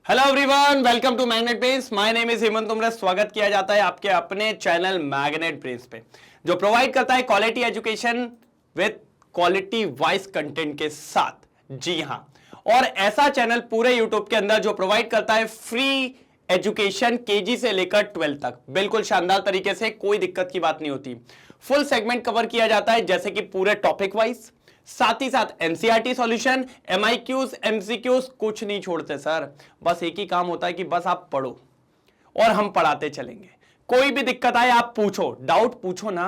Hello everyone, welcome to Magnet Brains. My name is Hemant Tumra. स्वागत किया जाता है आपके अपने चैनल मैग्नेट ब्रेन्स पे, जो प्रोवाइड करता है quality education with quality wise content के साथ। जी हां, और ऐसा चैनल पूरे यूट्यूब के अंदर जो प्रोवाइड करता है फ्री एजुकेशन केजी से लेकर 12 तक, बिल्कुल शानदार तरीके से, कोई दिक्कत की बात नहीं होती। फुल सेगमेंट कवर किया जाता है, जैसे कि पूरे टॉपिक वाइज, साथ ही साथ एनसीईआरटी सॉल्यूशन, एमआईक्यूज, एमसीक्यूज, कुछ नहीं छोड़ते सर। बस एक ही काम होता है कि बस आप पढ़ो और हम पढ़ाते चलेंगे। कोई भी दिक्कत आए आप पूछो, डाउट पूछो ना,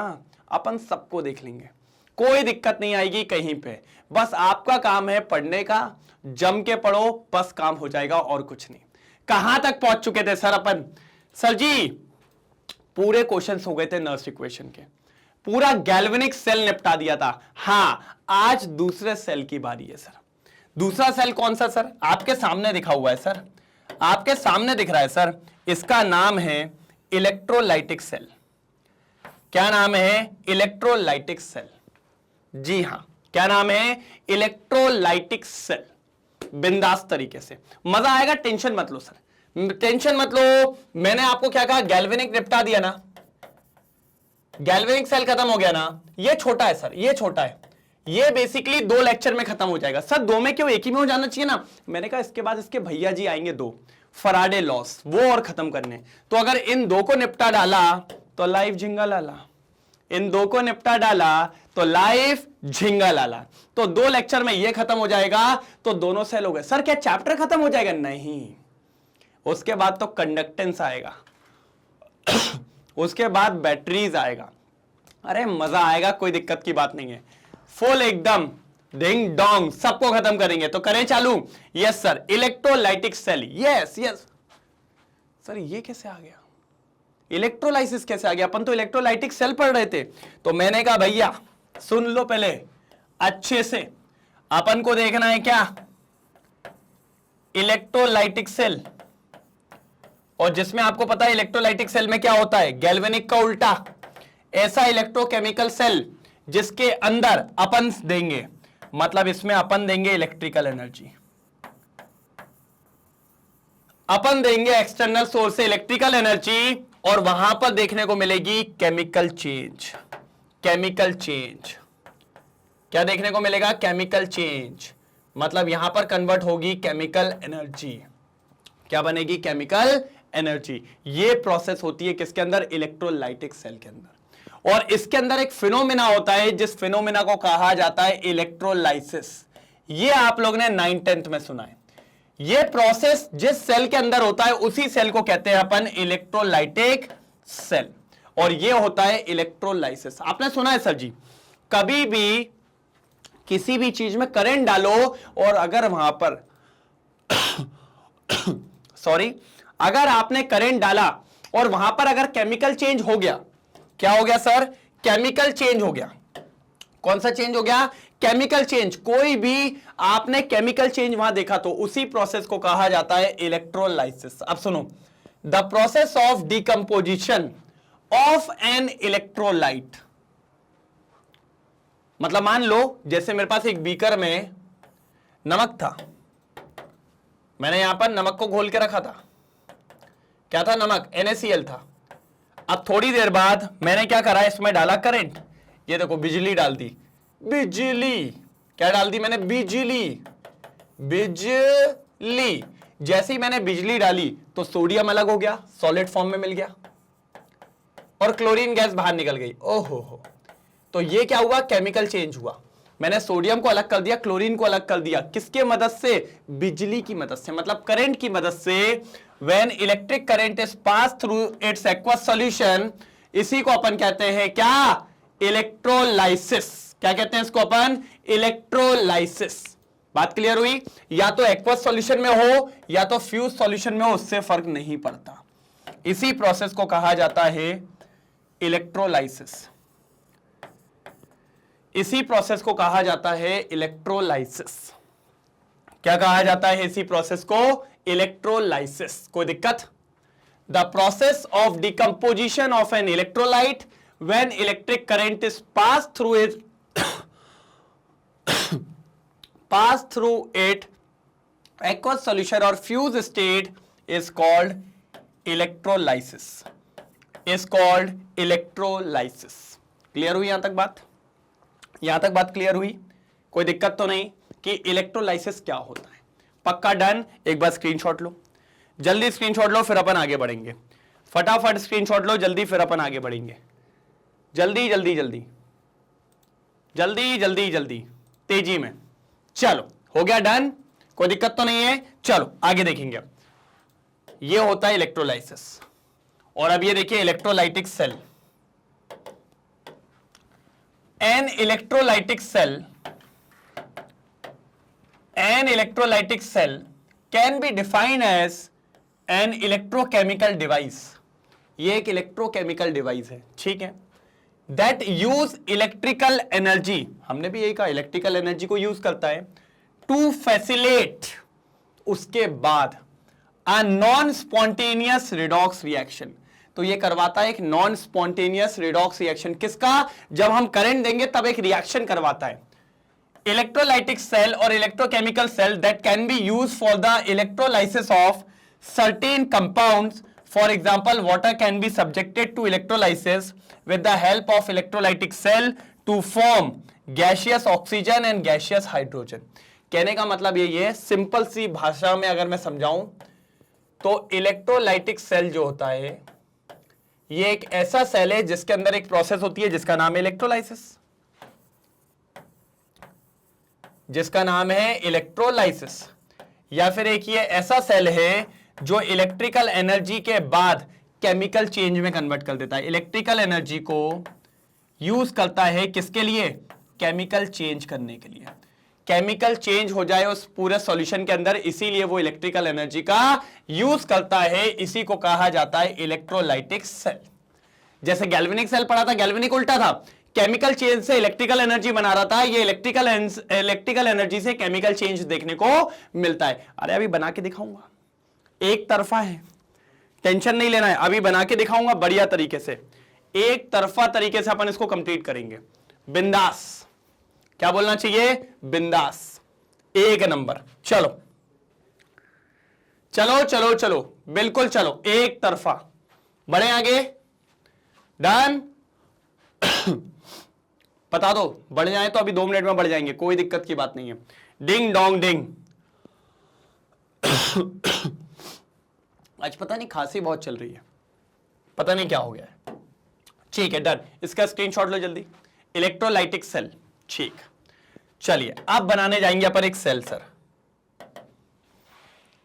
अपन सबको देख लेंगे, कोई दिक्कत नहीं आएगी कहीं पे। बस आपका काम है पढ़ने का, जम के पढ़ो, बस काम हो जाएगा और कुछ नहीं। कहां तक पहुंच चुके थे सर अपन? सर जी पूरे क्वेश्चंस हो गए थे नर्स इक्वेशन के, पूरा गैल्वेनिक सेल निपटा दिया था। हां, आज दूसरे सेल की बारी है सर। दूसरा सेल कौन सा सर? आपके सामने दिखा हुआ है सर, आपके सामने दिख रहा है सर। इसका नाम है इलेक्ट्रोलाइटिक सेल। क्या नाम है? Electrolytic cell. जी हां, क्या नाम है? Electrolytic cell. बिंदास तरीके से मजा आएगा, टेंशन मत लो सर, टेंशन मत लो। मैंने आपको क्या कहा? गैल्वेनिक निपटा दिया ना, गैल्वेनिक सेल खत्म हो गया ना। ये छोटा है सर, ये छोटा है, ये बेसिकली 2 लेक्चर में खत्म हो जाएगा। सर 2 में क्यों, एक ही में हो जाना चाहिए ना। मैंने कहा इसके बाद इसके भैया जी आएंगे 2 फराडे लॉस, वो और खत्म करने। तो अगर इन 2 को निपटा डाला तो लाइफ झिंगा लाला, इन 2 को निपटा डाला तो लाइफ झिंगा लाला। तो 2 लेक्चर में ये खत्म हो जाएगा, तो दोनों सेल हो गए। सर क्या चैप्टर खत्म हो जाएगा? नहीं, उसके बाद तो कंडक्टेंस आएगा, उसके बाद बैटरीज आएगा। अरे मजा आएगा, कोई दिक्कत की बात नहीं है। फुल एकदम डिंग डोंग सबको खत्म करेंगे। तो करें चालू? Yes sir, electrolytic cell. Yes yes sir, ये कैसे आ गया? इलेक्ट्रोलाइसिस कैसे आ गया? अपन तो इलेक्ट्रोलाइटिक सेल पढ़ रहे थे। तो मैंने कहा भैया सुन लो पहले अच्छे से, अपन को देखना है क्या? Electrolytic cell. और जिसमें आपको पता है इलेक्ट्रोलाइटिक सेल में क्या होता है? गैल्वेनिक का उल्टा, ऐसा इलेक्ट्रोकेमिकल सेल जिसके अंदर अपन देंगे, मतलब इसमें अपन देंगे इलेक्ट्रिकल एनर्जी, अपन देंगे एक्सटर्नल सोर्स से इलेक्ट्रिकल एनर्जी, और वहां पर देखने को मिलेगी केमिकल चेंज। केमिकल चेंज क्या देखने को मिलेगा? केमिकल चेंज, मतलब यहां पर कन्वर्ट होगी केमिकल एनर्जी। क्या बनेगी? Chemical energy. ये प्रोसेस होती है किसके अंदर? इलेक्ट्रोलाइटिक सेल के अंदर। और इसके अंदर एक फिनोमेना होता है, जिस फिनोमेना को कहा जाता है इलेक्ट्रोलाइसिस। ये आप लोग ने 9th-10th में सुना है। ये प्रोसेस जिस सेल के अंदर होता है उसी सेल को कहते हैं अपन इलेक्ट्रोलाइटिक सेल, और ये होता है इलेक्ट्रोलाइसिस। आपने सुना है सर जी, कभी भी किसी भी चीज में करंट डालो और अगर वहां पर सॉरी, अगर आपने करंट डाला और वहां पर अगर केमिकल चेंज हो गया, क्या हो गया सर? केमिकल चेंज हो गया। कौन सा चेंज हो गया? Chemical change. कोई भी आपने केमिकल चेंज वहां देखा तो उसी प्रोसेस को कहा जाता है इलेक्ट्रोलाइसिस। अब सुनो, the process of decomposition of an electrolyte. मतलब मान लो जैसे मेरे पास एक बीकर में नमक था, मैंने यहां पर नमक को घोल के रखा था। क्या था? नमक, NaCl था। अब थोड़ी देर बाद मैंने क्या करा? इसमें डाला करंट। ये देखो बिजली डाल दी। बिजली क्या डाल दी मैंने? बिजली। बिजली जैसे ही मैंने बिजली डाली तो सोडियम अलग हो गया, सॉलिड फॉर्म में मिल गया, और क्लोरीन गैस बाहर निकल गई। ओहो हो, तो ये क्या हुआ? केमिकल चेंज हुआ। मैंने सोडियम को अलग कर दिया, क्लोरीन को अलग कर दिया। किसके मदद से? बिजली की मदद से, मतलब करंट की मदद से। When electric current is passed through its aqueous solution, इसी को अपन कहते हैं क्या? इलेक्ट्रोलाइसिस। क्या कहते हैं इसको अपन? इलेक्ट्रोलाइसिस। बात क्लियर हुई? या तो एक्वस सॉल्यूशन में हो या तो फ्यूज सॉल्यूशन में हो, उससे फर्क नहीं पड़ता। इसी प्रोसेस को कहा जाता है इलेक्ट्रोलाइसिस। इसी प्रोसेस को कहा जाता है इलेक्ट्रोलाइसिस। क्या कहा जाता है इसी प्रोसेस को? इलेक्ट्रोलाइसिस। कोई दिक्कत? The process of decomposition of an electrolyte when electric current is pass through it aqueous solution or fused state is called electrolysis. Is called electrolysis. Clear हुई यहां तक बात? यहां तक बात क्लियर हुई? कोई दिक्कत तो नहीं कि इलेक्ट्रोलाइसिस क्या होता है? पक्का डन? एक बार स्क्रीनशॉट लो, जल्दी स्क्रीनशॉट लो, फिर अपन आगे बढ़ेंगे। फटाफट स्क्रीनशॉट लो जल्दी, फिर अपन आगे बढ़ेंगे। जल्दी जल्दी जल्दी जल्दी जल्दी जल्दी, तेजी में। चलो, हो गया डन? कोई दिक्कत तो नहीं है? चलो आगे देखेंगे। अब ये होता है इलेक्ट्रोलाइसिस, और अब ये देखिए electrolytic cell. An electrolytic cell can be defined as an electrochemical device. ये एक इलेक्ट्रोकेमिकल डिवाइस है, ठीक है, दैट यूज इलेक्ट्रिकल एनर्जी, हमने भी यही कहा इलेक्ट्रिकल एनर्जी को यूज करता है, टू फैसिलेट, उसके बाद a non spontaneous redox reaction. तो ये करवाता है एक नॉन स्पॉन्टेनियस रिडॉक्स रिएक्शन। किसका? जब हम करंट देंगे तब एक रिएक्शन करवाता है। इलेक्ट्रोलाइटिक सेल और electrochemical cell that can be use for the electrolysis of certain compounds. For example, water can be subjected to electrolysis with the help of electrolytic cell to form gaseous oxygen and gaseous hydrogen. कहने का मतलब ये है, simple सी भाषा में अगर मैं समझाऊं तो इलेक्ट्रोलाइटिक सेल जो होता है ये एक ऐसा सेल है जिसके अंदर एक प्रोसेस होती है जिसका नाम है इलेक्ट्रोलाइसिस, जिसका नाम है इलेक्ट्रोलाइसिस। या फिर एक ये ऐसा सेल है जो इलेक्ट्रिकल एनर्जी के बाद केमिकल चेंज में कन्वर्ट कर देता है। इलेक्ट्रिकल एनर्जी को यूज करता है किसके लिए? केमिकल चेंज करने के लिए। केमिकल चेंज हो जाए उस पूरे सॉल्यूशन के अंदर, इसीलिए वो इलेक्ट्रिकल एनर्जी का यूज करता है। इसी को कहा जाता है इलेक्ट्रोलाइटिक सेल। जैसे गैल्वेनिक सेल पढ़ा था, गैल्वेनिक उल्टा था, केमिकल चेंज से इलेक्ट्रिकल एनर्जी बना रहा था, ये इलेक्ट्रिकल एनर्जी से केमिकल चेंज देखने को मिलता है। अरे अभी बना के दिखाऊंगा, एक तरफा है, टेंशन नहीं लेना है, अभी बना के दिखाऊंगा बढ़िया तरीके से, एक तरफा तरीके से अपन इसको कंप्लीट करेंगे। बिंदास, क्या बोलना चाहिए? बिंदास, एक नंबर। चलो चलो चलो चलो, बिल्कुल चलो, एक तरफा, बढ़े आगे। डन? बता दो, बढ़ जाए तो अभी 2 मिनट में बढ़ जाएंगे, कोई दिक्कत की बात नहीं है। Ding dong ding. आज पता नहीं खांसी बहुत चल रही है, पता नहीं क्या हो गया है। ठीक है, डन। इसका स्क्रीनशॉट लो जल्दी। इलेक्ट्रोलाइटिक सेल, ठीक। चलिए अब बनाने जाएंगे अपन एक सेल सर,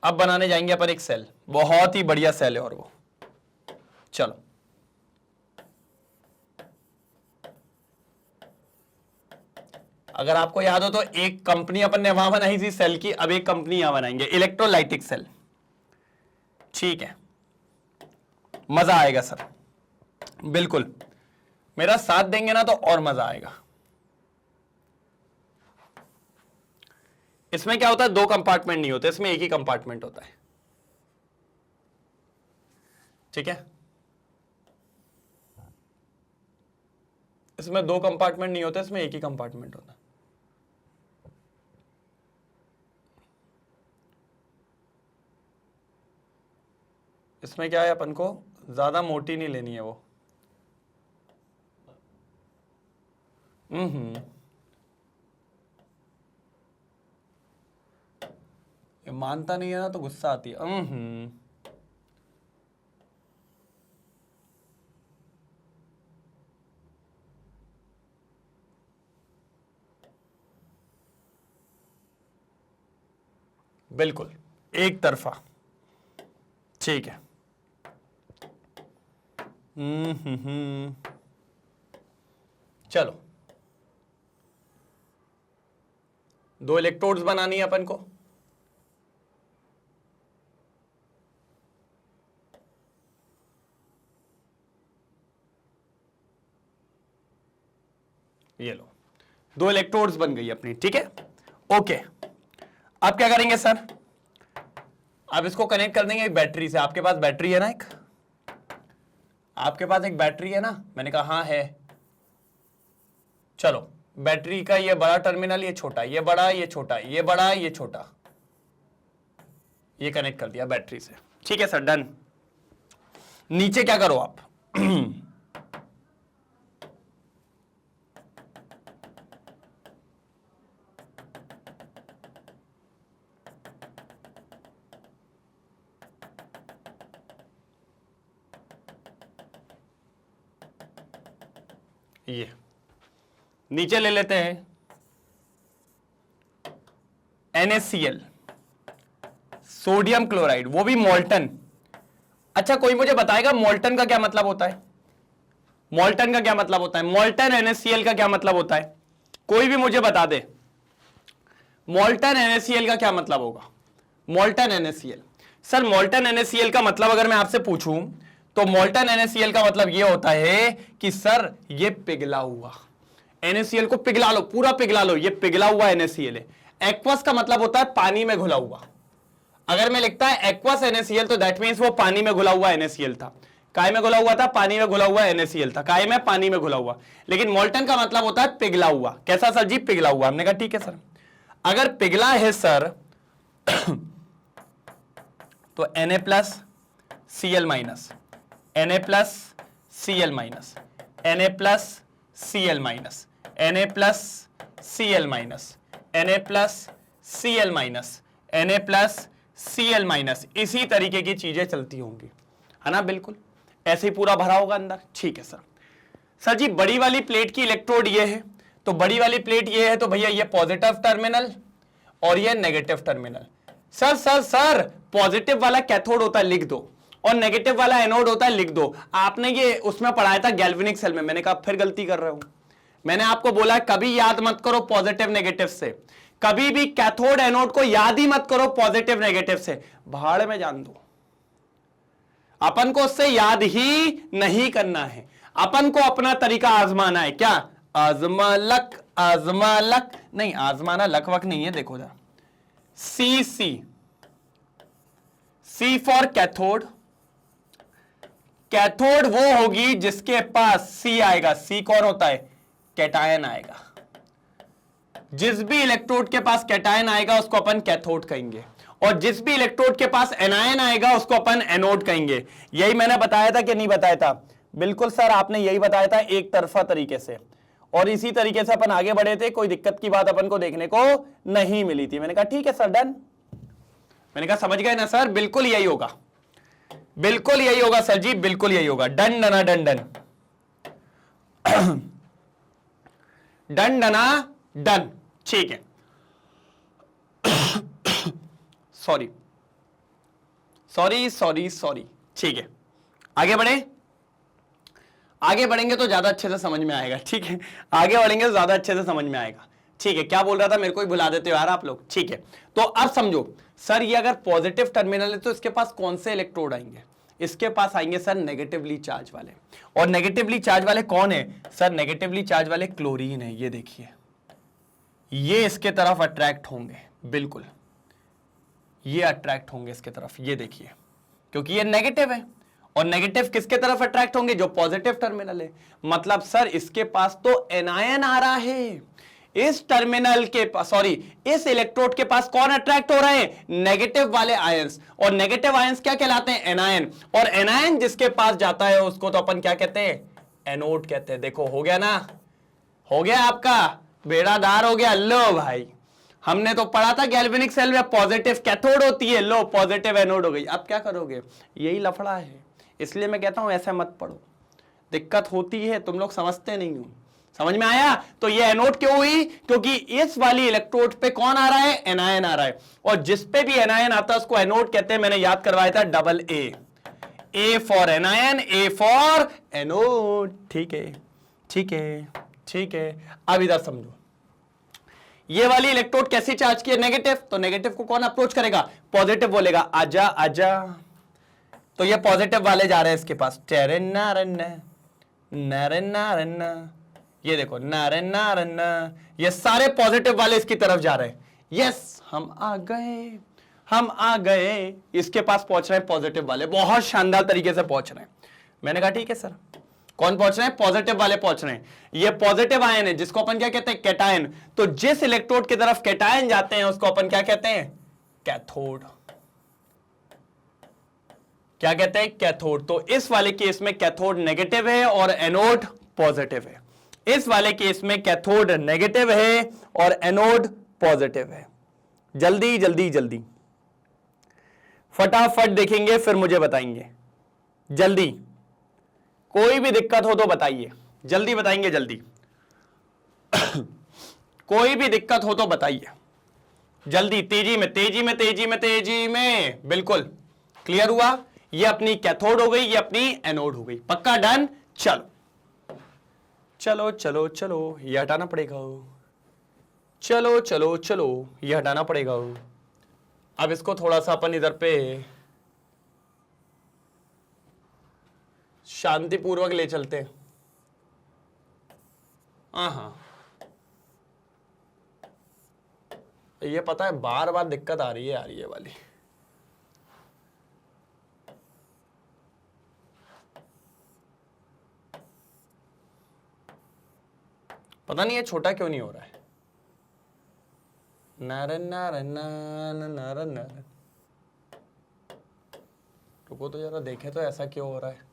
अब बनाने जाएंगे अपन एक सेल, बहुत ही बढ़िया सेल है और वो। चलो अगर आपको याद हो तो एक कंपनी अपन ने वहां बनाई थी सेल की, अब एक कंपनी यहां बनाएंगे, इलेक्ट्रोलाइटिक सेल। ठीक है, मजा आएगा सर, बिल्कुल मेरा साथ देंगे ना तो और मजा आएगा। इसमें क्या होता है, 2 कंपार्टमेंट नहीं होते, इसमें एक ही कंपार्टमेंट होता है। ठीक है, इसमें 2 कंपार्टमेंट नहीं होते, इसमें एक ही कंपार्टमेंट होता है। इसमें क्या है, अपन को ज्यादा मोटी नहीं लेनी है वो। ये मानता नहीं है ना तो गुस्सा आती है। बिल्कुल एक तरफा, ठीक है। चलो 2 इलेक्ट्रोड्स बनानी है अपन को। ये लो, 2 इलेक्ट्रोड्स बन गई अपनी, ठीक है, ओके। अब क्या करेंगे सर, अब इसको कनेक्ट कर देंगे एक बैटरी से। आपके पास बैटरी है ना, एक आपके पास एक बैटरी है ना? मैंने कहा हाँ है। चलो बैटरी का ये बड़ा टर्मिनल, ये छोटा, ये बड़ा, ये छोटा, ये बड़ा, ये छोटा, ये कनेक्ट कर दिया बैटरी से, ठीक है सर, डन। नीचे क्या करो आप ये नीचे ले लेते हैं NaCl, सोडियम क्लोराइड, वो भी मोल्टन। अच्छा कोई मुझे बताएगा मोल्टन का क्या मतलब होता है? मोल्टन का क्या मतलब होता है? मोल्टन NaCl का क्या मतलब होता है? कोई भी मुझे बता दे, मोल्टन NaCl का क्या मतलब होगा? Molten NaCl, sir molten NaCl का मतलब अगर मैं आपसे पूछूं तो मोल्टन NaCl का मतलब यह होता है कि सर ये पिघला हुआ NaCl को पिघला लो, पूरा पिघला लो, ये पिघला हुआ NaCl है। एक्वस का मतलब होता है पानी में घुला हुआ। अगर मैं लिखता है एक्वस NaCl तो दैट मींस वो पानी में घुला हुआ NaCl था। काय में घुला हुआ था? पानी में घुला हुआ NaCl था। काय में? पानी में घुला हुआ। लेकिन मोल्टन का मतलब होता है पिघला हुआ। कैसा सर जी? पिघला हुआ। हमने कहा ठीक है सर, अगर पिघला है सर तो Na plus Cl minus, Na plus Cl minus, Na plus Cl minus, Na plus Cl minus, Na plus Cl minus, Na plus Cl minus, इसी तरीके की चीजें चलती होंगी, है ना? बिल्कुल ऐसे ही पूरा भरा होगा अंदर, ठीक है सर। सर जी बड़ी वाली प्लेट की इलेक्ट्रोड ये है, तो बड़ी वाली प्लेट ये है, तो भैया ये पॉजिटिव टर्मिनल और ये negative terminal. Sir sir sir positive वाला कैथोड होता है, लिख दो, और नेगेटिव वाला एनोड होता है, लिख दो। आपने ये उसमें पढ़ाया था गैल्वेनिक सेल में, मैंने कहा फिर गलती कर रहे हो। मैंने आपको बोला कभी याद मत करो पॉजिटिव नेगेटिव से, कभी भी कैथोड एनोड को याद ही मत करो पॉजिटिव नेगेटिव से, भाड़ में जान दो। अपन को उससे याद ही नहीं करना है, अपन को अपना तरीका आजमाना है। क्या? आजमा लक, आजमा लक नहीं, आजमाना लक वक नहीं है। देखो जरा, सी सी, सी फॉर कैथोड। कैथोड वो होगी जिसके पास सी आएगा। सी कौन होता है? कैटायन आएगा। जिस भी इलेक्ट्रोड के पास कैटायन आएगा उसको अपन कैथोड कहेंगे, और जिस भी इलेक्ट्रोड के पास एनायन आएगा उसको अपन एनोड कहेंगे। यही मैंने बताया था कि नहीं बताया था? बिल्कुल सर, आपने यही बताया था एक तरफा तरीके से, और इसी तरीके से अपन आगे बढ़े थे। कोई दिक्कत की बात अपन को देखने को नहीं मिली थी। मैंने कहा ठीक है सर, डन। मैंने कहा समझ गए ना सर? बिल्कुल यही होगा, बिल्कुल यही होगा सर जी, बिल्कुल यही होगा। डन डना डन डन डन डना डन, ठीक है। सॉरी सॉरी सॉरी सॉरी, ठीक है। आगे बढ़े, आगे बढ़ेंगे तो ज्यादा अच्छे से समझ में आएगा, ठीक है। आगे बढ़ेंगे तो ज्यादा अच्छे से समझ में आएगा, ठीक है। क्या बोल रहा था? मेरे को ही भुला देते हो यार आप लोग, ठीक है। तो अब समझो सर, ये अगर पॉजिटिव टर्मिनल है तो इसके पास कौन से इलेक्ट्रोड आएंगे? इसके पास आएंगे सर नेगेटिवली चार्ज वाले। और नेगेटिवली चार्ज वाले कौन है सर? नेगेटिवली चार्ज वाले क्लोरीन है। ये देखिए, ये इसके तरफ अट्रैक्ट होंगे, बिल्कुल ये अट्रैक्ट होंगे इसके तरफ, ये देखिए, क्योंकि ये नेगेटिव है। और नेगेटिव किसके तरफ अट्रैक्ट होंगे? जो पॉजिटिव टर्मिनल है। मतलब सर इसके पास तो एनायन आ रहा है, इस टर्मिनल के पास, सॉरी इस इलेक्ट्रोड के पास कौन अट्रैक्ट हो रहे हैं? नेगेटिव वाले आयंस। और नेगेटिव आयंस क्या कहलाते हैं? एनायन। और एनायन जिसके पास जाता है उसको तो अपन क्या कहते हैं? एनोड कहते हैं। देखो हो गया ना, हो गया आपका बेड़ा दार हो गया। लो भाई, हमने तो पढ़ा था गैल्वेनिक सेल में पॉजिटिव कैथोड होती है, लो पॉजिटिव एनोड हो गई। अब क्या करोगे? यही लफड़ा है, इसलिए मैं कहता हूं ऐसे मत पढ़ो, दिक्कत होती है, तुम लोग समझते नहीं हो। समझ में आया? तो ये एनोड क्यों हुई? क्योंकि इस वाली इलेक्ट्रोड पे कौन आ रहा है? एनायन आ रहा है। और जिस पे भी एनायन आता है उसको एनोड कहते हैं। मैंने याद करवाया था double A for anion, A for anode, ठीक है ठीक है ठीक है। अब इधर समझो, ये वाली इलेक्ट्रोड कैसे चार्ज की है? नेगेटिव। तो नेगेटिव को कौन अप्रोच करेगा? पॉजिटिव बोलेगा आजा आजा, तो ये पॉजिटिव वाले जा रहे हैं इसके पास, टेरन्ना रन्ना नरन्ना रन्ना, ये देखो नारन्ना रन्ना, ये सारे पॉजिटिव वाले इसकी तरफ जा रहे हैं। यस, हम आ गए, हम आ गए, इसके पास पहुंच रहे हैं पॉजिटिव वाले, बहुत शानदार तरीके से पहुंच रहे हैं। मैंने कहा ठीक है सर। कौन पहुंच रहे हैं? पॉजिटिव वाले पहुंच रहे हैं। ये पॉजिटिव आयन है जिसको अपन क्या कहते हैं? कैटायन। तो जिस इलेक्ट्रोड की तरफ कैटायन जाते हैं उसको अपन क्या कहते हैं? कैथोड। क्या कहते हैं, कैथोड। तो इस वाले केस में कैथोड नेगेटिव है और एनोड पॉजिटिव है। इस वाले केस में कैथोड नेगेटिव है और एनोड पॉजिटिव है। जल्दी जल्दी जल्दी फटाफट देखेंगे, फिर मुझे बताएंगे जल्दी। कोई भी दिक्कत हो तो बताइए, जल्दी बताएंगे जल्दी। कोई भी दिक्कत हो तो बताइए जल्दी, तेजी में तेजी में तेजी में तेजी में। बिल्कुल क्लियर हुआ। ये अपनी कैथोड हो गई, ये अपनी एनोड हो गई। पक्का डन। चलो चलो चलो चलो, ये हटाना पड़ेगा। चलो चलो चलो, ये हटाना पड़ेगा। अब इसको थोड़ा सा अपन इधर पे शांतिपूर्वक ले चलते हैं। हाँ, ये पता है बार बार दिक्कत आ रही है यार, ये वाली। पता नहीं ये छोटा क्यों नहीं हो रहा है। नारन नारन नारन नारन नारन। रुको तो जरा देखे तो ऐसा क्यों हो रहा है।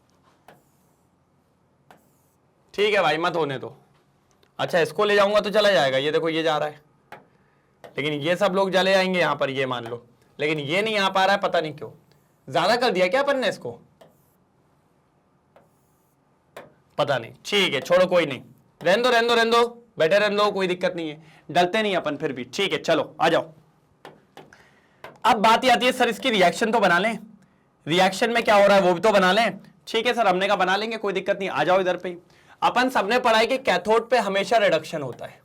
ठीक है भाई, मत होने दो। अच्छा, इसको ले जाऊंगा तो चला जाएगा। ये देखो ये जा रहा है, लेकिन ये सब लोग चले जाएंगे यहां पर, ये मान लो। लेकिन ये नहीं आ पा रहा है, पता नहीं क्यों। ज्यादा कर दिया क्या अपन ने इसको, पता नहीं। ठीक है छोड़ो, कोई नहीं, रहने दो रहने दो रहने दो, बैठे रहने दो, कोई दिक्कत नहीं है। डलते नहीं अपन फिर भी। ठीक है चलो आ जाओ। अब बात आती है सर इसकी रिएक्शन तो बना लें, रिएक्शन में क्या हो रहा है वो भी तो बना लें। ठीक है सर, हमने कहा बना लेंगे, कोई दिक्कत नहीं। आ जाओ इधर पे। अपन सबने पढ़ा है कि कैथोड पे हमेशा रिडक्शन होता है।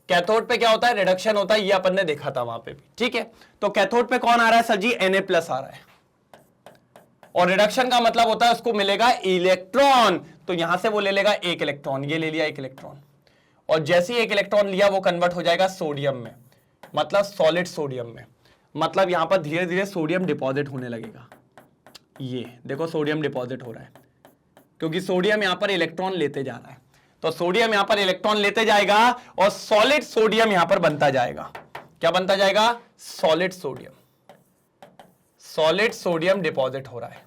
कैथोड पे क्या होता है, रिडक्शन होता है। ये अपन ने देखा था वहां पे भी। ठीक है, तो कैथोड पे कौन आ रहा है सर जी, Na+ आ रहा है। और रिडक्शन का मतलब होता है उसको मिलेगा इलेक्ट्रॉन। तो यहां से वो ले लेगा एक इलेक्ट्रॉन, ये ले लिया एक इलेक्ट्रॉन। और जैसे ही एक इलेक्ट्रॉन लिया वो कन्वर्ट हो जाएगा सोडियम में, मतलब सॉलिड सोडियम में। मतलब यहां पर धीरे धीरे सोडियम डिपॉजिट होने लगेगा। ये देखो सोडियम डिपॉजिट हो रहा है, क्योंकि सोडियम यहां पर इलेक्ट्रॉन लेते जा रहा है। तो सोडियम यहां पर इलेक्ट्रॉन लेते जाएगा और सॉलिड सोडियम यहां पर बनता जाएगा। क्या बनता जाएगा, solid sodium. Solid sodium deposit हो रहा है।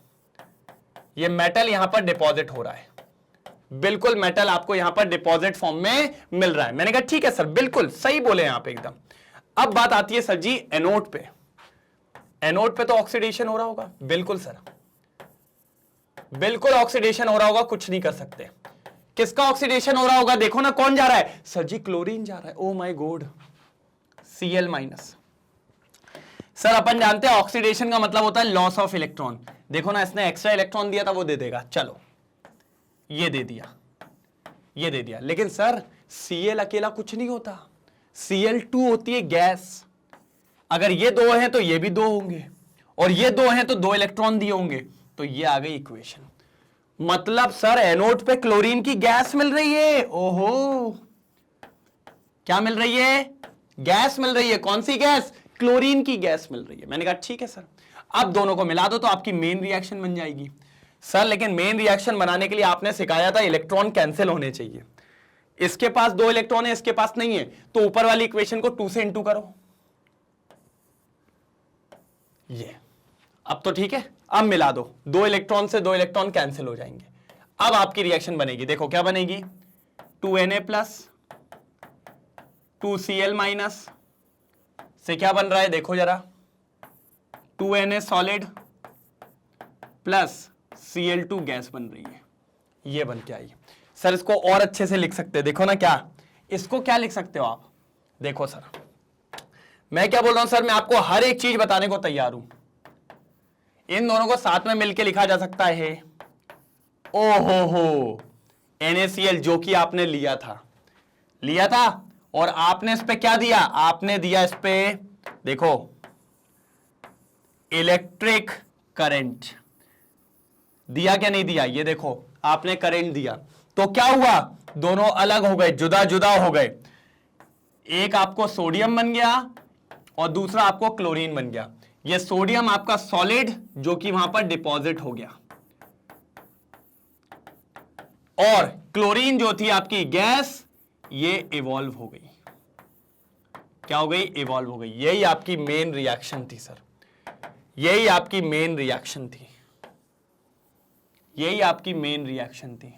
ये मेटल यहां पर डिपॉजिट हो रहा है। बिल्कुल मेटल आपको यहां पर डिपॉजिट फॉर्म में मिल रहा है। मैंने कहा ठीक है सर, बिल्कुल सही बोले यहां पे एकदम। अब बात आती है सर जी एनोड पे। एनोड पे तो ऑक्सीडेशन हो रहा होगा। बिल्कुल सर, बिल्कुल ऑक्सीडेशन हो रहा होगा, कुछ नहीं कर सकते। किसका ऑक्सीडेशन हो रहा होगा, देखो ना कौन जा रहा है सर जी, क्लोरीन जा रहा है। Oh my god, Cl-। Sir अपन जानते हैं ऑक्सीडेशन का मतलब होता है लॉस ऑफ इलेक्ट्रॉन। देखो ना, इसने एक्स्ट्रा इलेक्ट्रॉन दिया था, वो दे देगा। चलो ये दे दिया, ये दे दिया। लेकिन सर Cl अकेला कुछ नहीं होता, Cl2 होती है गैस। अगर ये दो हैं तो ये भी दो होंगे, और ये दो हैं तो दो इलेक्ट्रॉन दिए होंगे। तो ये आ गई इक्वेशन। मतलब सर एनोड पे क्लोरीन की गैस मिल रही है। ओहो, क्या मिल रही है, गैस मिल रही है। कौन सी गैस, क्लोरीन की गैस मिल रही है। मैंने कहा ठीक है सर, अब दोनों को मिला दो तो आपकी मेन रिएक्शन बन जाएगी। सर लेकिन मेन रिएक्शन बनाने के लिए आपने सिखाया था इलेक्ट्रॉन कैंसिल होने चाहिए। इसके पास दो इलेक्ट्रॉन है, इसके पास नहीं है, तो ऊपर वाली इक्वेशन को 2 से इंटू करो। ये अब तो ठीक है, अब मिला दो, दो इलेक्ट्रॉन से दो इलेक्ट्रॉन कैंसिल हो जाएंगे। अब आपकी रिएक्शन बनेगी, देखो क्या बनेगी, 2Na+ 2Cl- से क्या बन रहा है, देखो जरा, 2Na solid plus Cl2 gas बन रही है। ये बन के आई। सर इसको और अच्छे से लिख सकते हैं, देखो ना, क्या इसको क्या लिख सकते हो आप, देखो सर मैं क्या बोल रहा हूं सर, मैं आपको हर एक चीज बताने को तैयार हूं। इन दोनों को साथ में मिलकर लिखा जा सकता है, ओहो NaCl, जो कि आपने लिया था, और आपने इस पे क्या दिया, आपने दिया इस पे, देखो इलेक्ट्रिक करंट दिया क्या नहीं दिया, ये देखो आपने करंट दिया। तो क्या हुआ, दोनों अलग हो गए, जुदा जुदा हो गए। एक आपको सोडियम बन गया और दूसरा आपको क्लोरीन बन गया। ये सोडियम आपका सॉलिड जो कि वहां पर डिपॉजिट हो गया, और क्लोरीन जो थी आपकी गैस, ये इवॉल्व हो गई। क्या हो गई, इवॉल्व हो गई। यही आपकी मेन रिएक्शन थी सर। यही आपकी मेन रिएक्शन थी, यही आपकी मेन रिएक्शन थी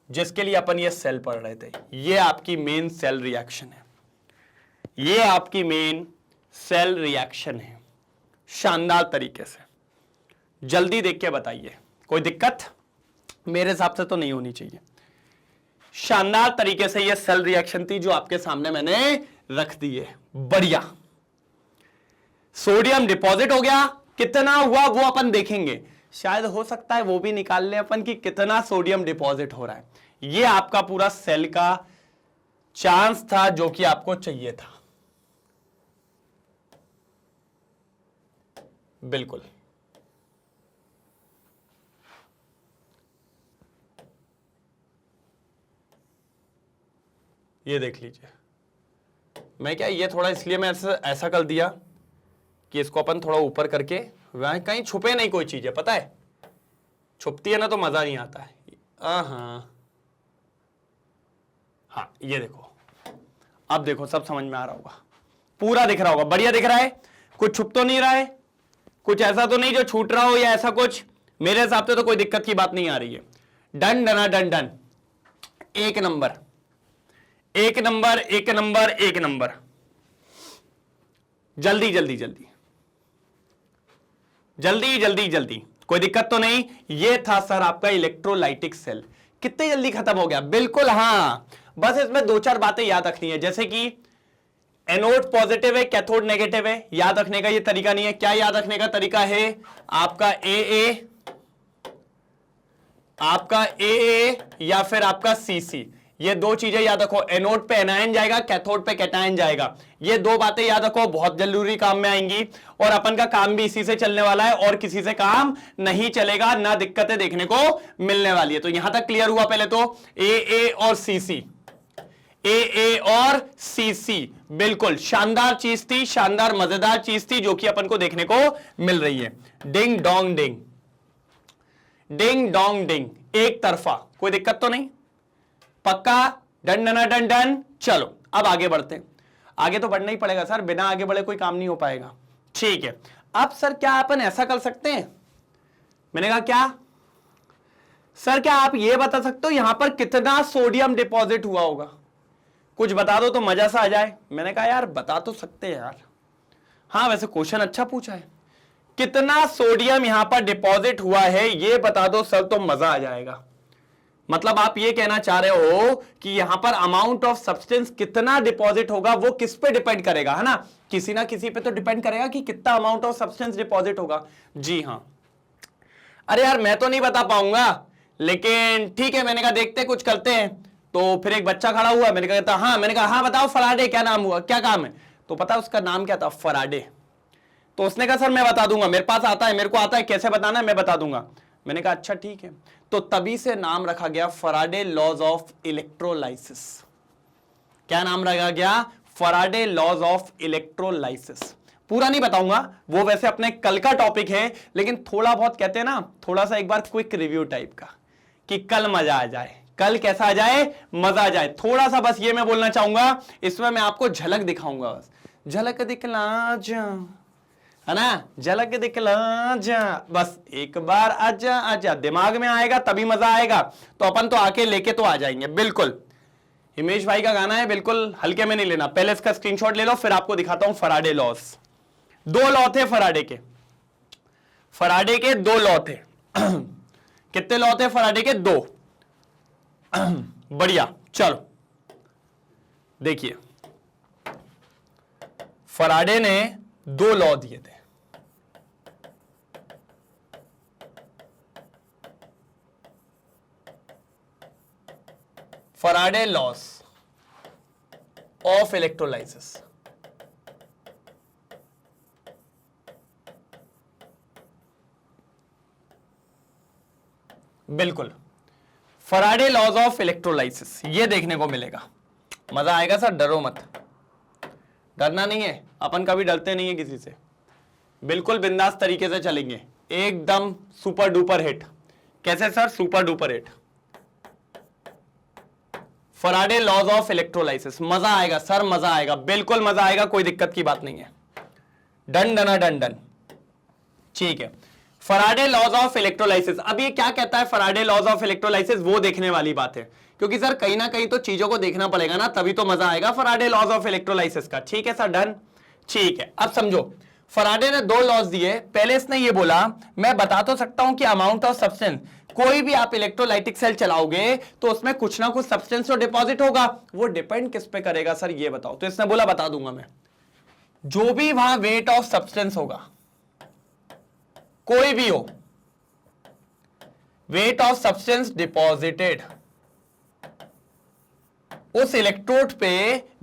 जिसके लिए अपन ये सेल पढ़ रहे थे। ये आपकी मेन सेल रिएक्शन है, ये आपकी मेन सेल रिएक्शन है। शानदार तरीके से जल्दी देख के बताइए, कोई दिक्कत? मेरे हिसाब से तो नहीं होनी चाहिए। शानदार तरीके से ये सेल रिएक्शन थी जो आपके सामने मैंने रख दी है। बढ़िया, सोडियम डिपॉजिट हो गया, कितना हुआ वो अपन देखेंगे। शायद हो सकता है वो भी निकाल ले अपन कि कितना सोडियम डिपॉजिट हो रहा है। ये आपका पूरा सेल का चांस था जो कि आपको चाहिए था। बिल्कुल, ये देख लीजिए। मैं क्या, ये थोड़ा इसलिए मैं ऐसा कर दिया कि इसको अपन थोड़ा ऊपर करके, वहां कहीं छुपे नहीं कोई चीज है, पता है, छुपती है ना तो मजा नहीं आता है। हाँ, ये देखो, अब देखो सब समझ में आ रहा होगा, पूरा दिख रहा होगा, बढ़िया दिख रहा है, कुछ छुप तो नहीं रहा है, कुछ ऐसा तो नहीं जो छूट रहा हो या ऐसा कुछ। मेरे हिसाब से तो कोई दिक्कत की बात नहीं आ रही है। डन डना डन डन, एक नंबर एक नंबर एक नंबर एक नंबर। जल्दी जल्दी जल्दी जल्दी जल्दी जल्दी, कोई दिक्कत तो नहीं। ये था सर आपका इलेक्ट्रोलाइटिक सेल। कितने जल्दी खत्म हो गया। बिल्कुल हाँ, बस इसमें दो चार बातें याद रखनी है, जैसे कि एनोड पॉजिटिव है, कैथोड नेगेटिव है। याद रखने का ये तरीका नहीं है। क्या याद रखने का तरीका है आपका ए आपका ए या फिर आपका सी। ये दो चीजें याद रखो, एनोड पे एनायन जाएगा, कैथोड पे कैटायन जाएगा। ये दो बातें याद रखो, बहुत जरूरी काम में आएंगी। और अपन का काम भी इसी से चलने वाला है और किसी से काम नहीं चलेगा, ना दिक्कतें देखने को मिलने वाली है। तो यहां तक क्लियर हुआ। पहले तो ए और सी, ए और सी बिल्कुल शानदार चीज थी, शानदार मजेदार चीज थी जो कि अपन को देखने को मिल रही है। Ding dong ding, ding dong ding, एक तरफा, कोई दिक्कत तो नहीं, पक्का। डन डना डन डन। चलो अब आगे बढ़ते हैं। आगे तो बढ़ना ही पड़ेगा सर, बिना आगे बढ़े कोई काम नहीं हो पाएगा। ठीक है, अब सर क्या अपन ऐसा कर सकते हैं? मैंने कहा क्या सर, क्या आप ये बता सकते हो यहां पर कितना सोडियम डिपॉजिट हुआ होगा? कुछ बता दो तो मजा सा आ जाए। मैंने कहा यार बता तो सकते हैं यार। हाँ वैसे क्वेश्चन अच्छा पूछा है, कितना सोडियम यहां पर डिपॉजिट हुआ है ये बता दो सर तो मजा आ जाएगा। मतलब आप ये कहना चाह रहे हो कि यहां पर अमाउंट ऑफ सब्सटेंस कितना डिपॉजिट होगा वो किस पे डिपेंड करेगा, है ना? किसी ना किसी पे तो डिपेंड करेगा कि कितना अमाउंट ऑफ सब्सटेंस डिपॉजिट होगा। जी हां। अरे यार मैं तो नहीं बता पाऊंगा, लेकिन ठीक है, मैंने कहा देखते कुछ करते हैं। तो फिर एक बच्चा खड़ा हुआ, मैंने कहा हाँ, मैंने कहा हाँ बताओ फराडे, क्या नाम हुआ, क्या काम है? तो पता है उसका नाम क्या था? फराडे। तो उसने कहा सर मैं बता दूंगा, मेरे पास आता है, मेरे को आता है, कैसे बताना है मैं बता दूंगा। मैंने कहा अच्छा ठीक है। तो तभी से नाम रखा गया फराडे लॉज ऑफ इलेक्ट्रोलाइसिस। क्या नाम रखा गया? Faraday laws of electrolysis. पूरा नहीं बताऊंगा, वो वैसे अपने कल का टॉपिक है, लेकिन थोड़ा बहुत कहते हैं ना, थोड़ा सा एक बार क्विक रिव्यू टाइप का, कि कल मजा आ जाए। कल कैसा आ जाए? मजा आ जाए। थोड़ा सा बस ये मैं बोलना चाहूंगा, इसमें मैं आपको झलक दिखाऊंगा, बस झलक दिखला जा, है ना, झलक दिखला जा, बस एक बार आजा आजा, दिमाग में आएगा तभी मजा आएगा। तो अपन तो आके लेके तो आ जाएंगे। बिल्कुल हिमेश भाई का गाना है, बिल्कुल हल्के में नहीं लेना। पहले इसका स्क्रीनशॉट ले लो, फिर आपको दिखाता हूं फराडे लॉस। दो लॉ थे फराडे के, फराडे के दो लॉ थे। कितने लॉ थे फराडे के? दो। बढ़िया, चलो देखिए, फराडे ने दो लॉ दिए थे। Faraday loss of electrolysis. बिल्कुल, फराडे लॉज ऑफ इलेक्ट्रोलाइसिस ये देखने को मिलेगा। मजा आएगा सर, डरो मत, डरना नहीं है, अपन कभी डरते नहीं है किसी से, बिल्कुल बिंदास तरीके से चलेंगे, एकदम सुपर डुपर हिट। कैसे sir? Super duper hit. Faraday laws of electrolysis, मजा आएगा सर, मजा आएगा, बिल्कुल मजा आएगा, कोई दिक्कत की बात नहीं है। डन डना डन डन। ठीक है, फराडे लॉज ऑफ इलेक्ट्रोलाइसिस। अब ये क्या कहता है फराडे लॉज ऑफ इलेक्ट्रोलाइसिस, वो देखने वाली बात है, क्योंकि सर कहीं ना कहीं तो चीजों को देखना पड़ेगा ना, तभी तो मजा आएगा फराडे लॉज ऑफ इलेक्ट्रोलाइसिस का। ठीक है सर, डन। ठीक है, अब समझो, फराडे ने दो लॉज दिए। पहले इसने ये बोला, मैं बता तो सकता हूं कि अमाउंट ऑफ सब्सटेंस, कोई भी आप इलेक्ट्रोलाइटिक सेल चलाओगे तो उसमें कुछ ना कुछ सब्सटेंस तो डिपॉजिट होगा। वो डिपेंड किस पे करेगा सर, ये बताओ। तो इसने बोला बता दूंगा मैं, जो भी वहां वेट ऑफ सब्सटेंस होगा, कोई भी हो, वेट ऑफ सब्सटेंस डिपॉजिटेड, उस इलेक्ट्रोड पे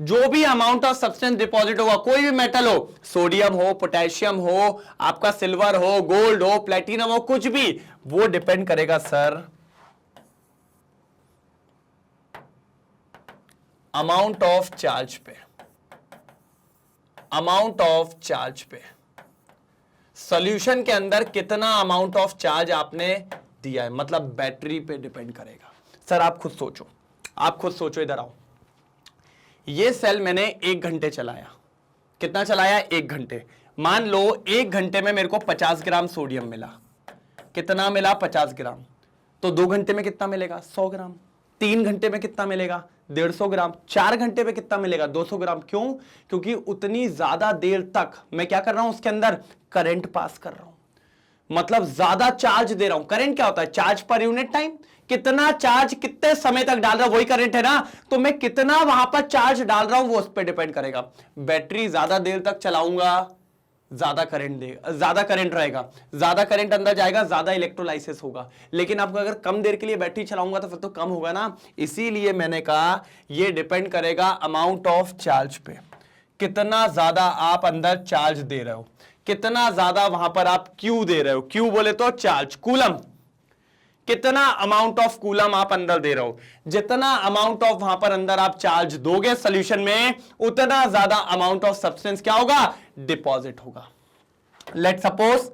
जो भी अमाउंट ऑफ सब्सटेंस डिपॉजिट होगा, कोई भी मेटल हो, सोडियम हो, पोटेशियम हो, आपका सिल्वर हो, गोल्ड हो, प्लेटिनम हो, कुछ भी, वो डिपेंड करेगा सर अमाउंट ऑफ चार्ज पे। अमाउंट ऑफ चार्ज पे, सॉल्यूशन के अंदर कितना अमाउंट ऑफ चार्ज आपने दिया है, मतलब बैटरी पे डिपेंड करेगा। सर आप खुद सोचो, आप खुद सोचो, इधर आओ। ये सेल मैंने 1 घंटे चलाया, कितना चलाया, 1 घंटे। मान लो 1 घंटे में मेरे को 50 ग्राम सोडियम मिला। कितना मिला, 50 ग्राम। तो 2 घंटे में कितना मिलेगा, 100 ग्राम। 3 घंटे में कितना मिलेगा, 150 ग्राम। 4 घंटे में कितना मिलेगा, 200 ग्राम। क्यों? क्योंकि उतनी ज्यादा देर तक मैं क्या कर रहा हूं, उसके अंदर करंट पास कर रहा हूं, मतलब ज्यादा चार्ज दे रहा हूं। करंट क्या होता है, चार्ज पर यूनिट टाइम। कितना चार्ज कितने समय तक डाल रहा हूं, वही करंट है ना। तो मैं कितना वहां पर चार्ज डाल रहा हूं, वो उस पर डिपेंड करेगा। बैटरी ज्यादा देर तक चलाऊंगा, ज्यादा करंट देगा, ज्यादा करंट रहेगा, ज्यादा करंट अंदर जाएगा, ज्यादा इलेक्ट्रोलाइसिस होगा। लेकिन आपको अगर कम देर के लिए बैटरी चलाऊंगा तो फिर तो कम होगा ना। इसीलिए मैंने कहा ये डिपेंड करेगा अमाउंट ऑफ चार्ज पे, कितना ज्यादा आप अंदर चार्ज दे रहे हो, कितना ज्यादा वहां पर आप क्यू दे रहे हो। क्यू बोले तो चार्ज, कूलम, कितना अमाउंट ऑफ कूलम आप अंदर दे रहे हो। जितना अमाउंट ऑफ वहां पर अंदर आप चार्ज दोगे सॉल्यूशन में, उतना ज्यादा अमाउंट ऑफ सब्सटेंस क्या होगा, डिपॉजिट होगा। Let suppose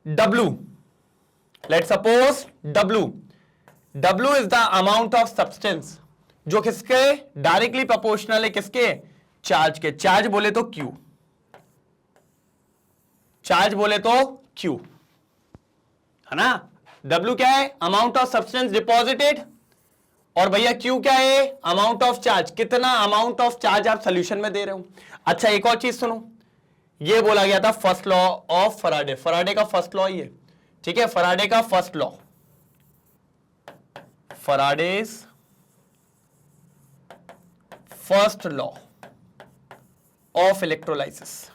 W, let suppose W is the amount of substance जो किसके डायरेक्टली प्रोपोर्शनल है, किसके, चार्ज के। चार्ज बोले तो Q, चार्ज बोले तो Q है ना। W क्या है, अमाउंट ऑफ सब्सटेंस डिपॉजिटेड, और भैया Q क्या है, अमाउंट ऑफ चार्ज, कितना अमाउंट ऑफ चार्ज आप सॉल्यूशन में दे रहे हो। अच्छा एक और चीज सुनो, ये बोला गया था first law of Faraday, Faraday का फर्स्ट लॉ ये, ठीक है, फराडे का first law, Faraday's first law of electrolysis,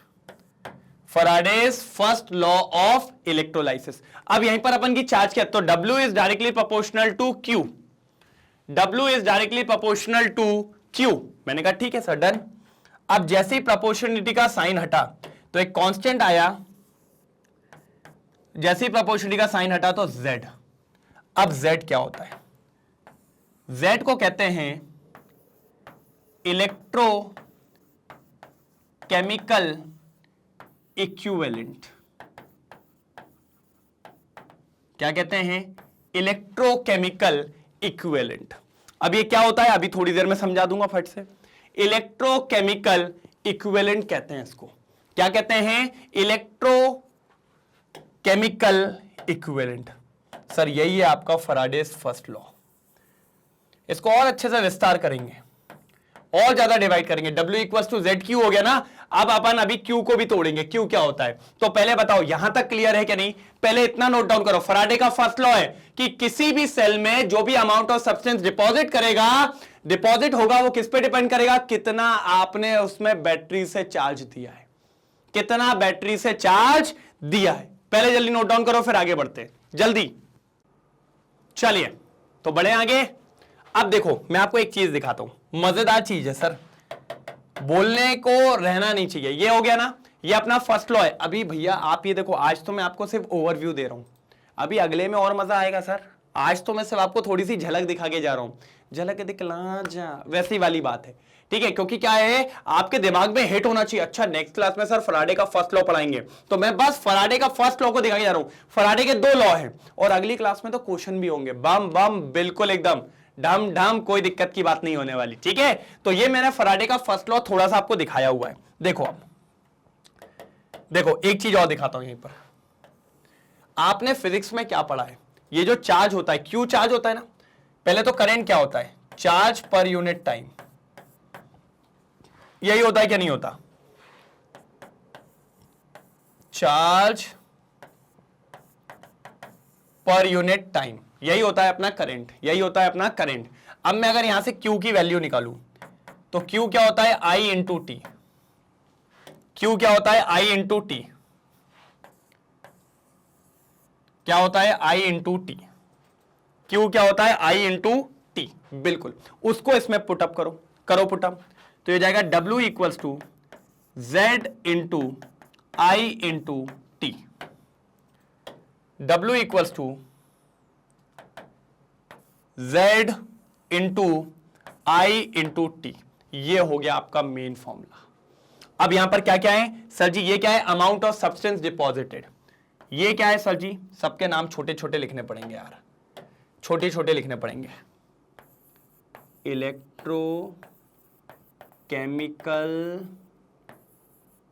Faraday's first law of electrolysis. अब यहीं पर अपन की चार्ज क्या, तो W is directly proportional to Q, W is directly proportional to Q। मैंने कहा ठीक है सर, डन। अब जैसे ही प्रोपोर्शनलिटी का साइन हटा तो एक कांस्टेंट आया, जैसे ही प्रोपोर्शनलिटी का साइन हटा तो Z। अब Z क्या होता है, Z को कहते हैं इलेक्ट्रोकेमिकल इक्विवेलेंट। क्या कहते हैं, इलेक्ट्रोकेमिकल इक्विवेलेंट। अब ये क्या होता है, अभी थोड़ी देर में समझा दूंगा फट से। इलेक्ट्रोकेमिकल इक्विवेलेंट कहते हैं इसको, क्या कहते हैं, इलेक्ट्रोकेमिकल इक्विवेलेंट। सर यही है आपका फराडेज फर्स्ट लॉ। इसको और अच्छे से विस्तार करेंगे, और ज्यादा डिवाइड करेंगे। W equal to Z Q हो गया ना। अब अपन अभी Q को भी तोड़ेंगे, Q क्या होता है। तो पहले बताओ यहां तक क्लियर है कि नहीं, पहले इतना नोट डाउन करो। फराडे का फर्स्ट लॉ है कि किसी भी सेल में जो भी अमाउंट ऑफ सब्सटेंस डिपॉजिट करेगा, डिपॉजिट होगा, वो किस पे डिपेंड करेगा, कितना आपने उसमें बैटरी से चार्ज दिया है, कितना बैटरी से चार्ज दिया है। पहले जल्दी नोट डाउन करो, फिर आगे बढ़ते जल्दी। चलिए तो बढ़े आगे। अब देखो मैं आपको एक चीज दिखाता हूं, मजेदार चीज है सर, बोलने को रहना नहीं चाहिए। ये हो गया ना, ये अपना फर्स्ट लॉ है। अभी भैया आप ये देखो, आज तो मैं आपको सिर्फ ओवरव्यू दे रहा हूं, अभी अगले में और मजा आएगा सर। आज तो मैं सिर्फ आपको थोड़ी सी झलक दिखा के जा रहा हूं, झलक दिखला जा, वैसी वाली बात है, ठीक है। क्योंकि क्या है, आपके दिमाग में हिट होना चाहिए। अच्छा नेक्स्ट क्लास में सर फराडे का फर्स्ट लॉ पढ़ाएंगे, तो मैं बस फराडे का फर्स्ट लॉ को दिखा के जा रहा हूं। फराडे के 2 लॉ हैं, और अगली क्लास में तो क्वेश्चन भी होंगे, बम बम, बिल्कुल एकदम ढम ढम, कोई दिक्कत की बात नहीं होने वाली, ठीक है। तो ये मैंने फराडे का फर्स्ट लॉ थोड़ा सा आपको दिखाया हुआ है। देखो अब देखो एक चीज और दिखाता हूं यहीं पर, आपने फिजिक्स में क्या पढ़ा है, ये जो चार्ज होता है, क्यू चार्ज होता है ना, पहले तो करंट क्या होता है, चार्ज पर यूनिट टाइम, यही होता है क्या नहीं होता, चार्ज पर यूनिट टाइम, यही होता है अपना करंट, यही होता है अपना करंट। अब मैं अगर यहां से Q की वैल्यू निकालूं तो Q क्या होता है, I इंटू टी। Q क्या होता है, I इंटू टी। क्या होता है, I इंटू टी। Q क्या होता है, I इंटू टी। बिल्कुल, उसको इसमें पुटअप करो, करो पुटअप, तो ये जाएगा W equals to Z into I into T. W equals to Z into I into T. ये हो गया आपका मेन फॉर्मूला। अब यहां पर क्या क्या है सर जी, ये क्या है, अमाउंट ऑफ सब्सटेंस डिपॉजिटेड। ये क्या है सर जी, सबके नाम छोटे छोटे लिखने पड़ेंगे यार, छोटे छोटे लिखने पड़ेंगे। Electro chemical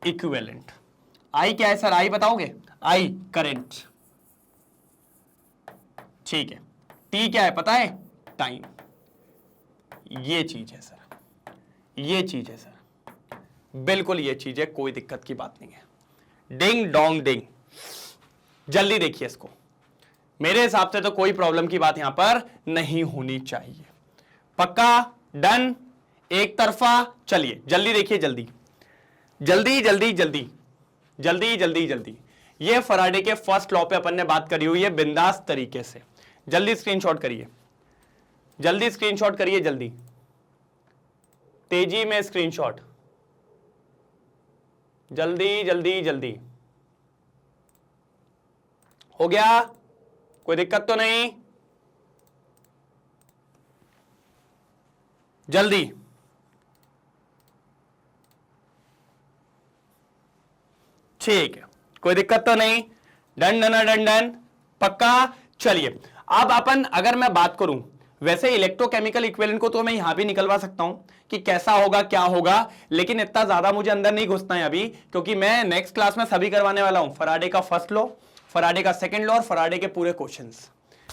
equivalent. आई क्या है सर, आई बताओगे, आई करंट, ठीक है। टी क्या है पता है, टाइम। ये चीज है सर, ये चीज है सर, बिल्कुल ये चीज है, कोई दिक्कत की बात नहीं है। डिंग डोंग डिंग, जल्दी देखिए इसको, मेरे हिसाब से तो कोई प्रॉब्लम की बात यहां पर नहीं होनी चाहिए। पक्का, डन, एक तरफा। चलिए जल्दी देखिए, जल्दी जल्दी जल्दी जल्दी जल्दी जल्दी जल्दी। ये फराडे के फर्स्ट लॉ पे अपन ने बात करी हुई है बिंदास तरीके से। जल्दी स्क्रीनशॉट करिए, जल्दी स्क्रीनशॉट करिए, जल्दी तेजी में स्क्रीनशॉट, जल्दी जल्दी जल्दी। हो गया, कोई दिक्कत तो नहीं, जल्दी। ठीक है, कोई दिक्कत तो नहीं, डन डन डन डन, पक्का। चलिए अब अपन, अगर मैं बात करूं, वैसे इलेक्ट्रोकेमिकल इक्विवेलेंट को तो मैं यहां भी निकलवा सकता हूं कि कैसा होगा क्या होगा, लेकिन इतना ज्यादा मुझे अंदर नहीं घुसना है अभी, क्योंकि मैं नेक्स्ट क्लास में सभी करवाने वाला हूं, फराडे का फर्स्ट लॉ, फराडे का सेकंड लॉ और फराडे के पूरे क्वेश्चंस,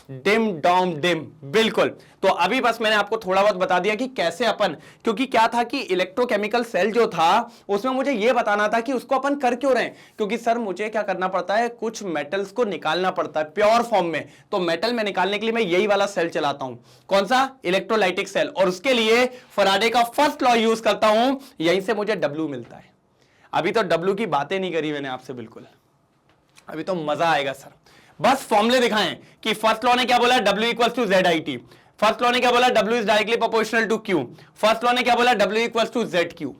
डिम डॉम डिम। बिल्कुल, तो अभी बस मैंने आपको थोड़ा बहुत बता दिया कि कैसे अपन, क्योंकि क्या था कि इलेक्ट्रोकेमिकल सेल जो था उसमें मुझे यह बताना था कि उसको अपन कर क्यों रहे हैं, क्योंकि सर मुझे क्या करना पड़ता है, कुछ मेटल्स को निकालना पड़ता है प्योर फॉर्म में, तो मेटल में निकालने के लिए मैं यही वाला सेल चलाता हूं, कौन सा, इलेक्ट्रोलाइटिक सेल, और उसके लिए फराडे का फर्स्ट लॉ यूज करता हूं, यहीं से मुझे W मिलता है। अभी तो W की बातें नहीं करी मैंने आपसे, बिल्कुल अभी तो मजा आएगा सर, बस फॉर्मूले दिखाएं कि फर्स्ट लॉ ने क्या बोला, W equals to ZIT, first law ने क्या बोला, W is directly proportional to Q, first law ने क्या बोला, W इक्वल्स टू ZQ।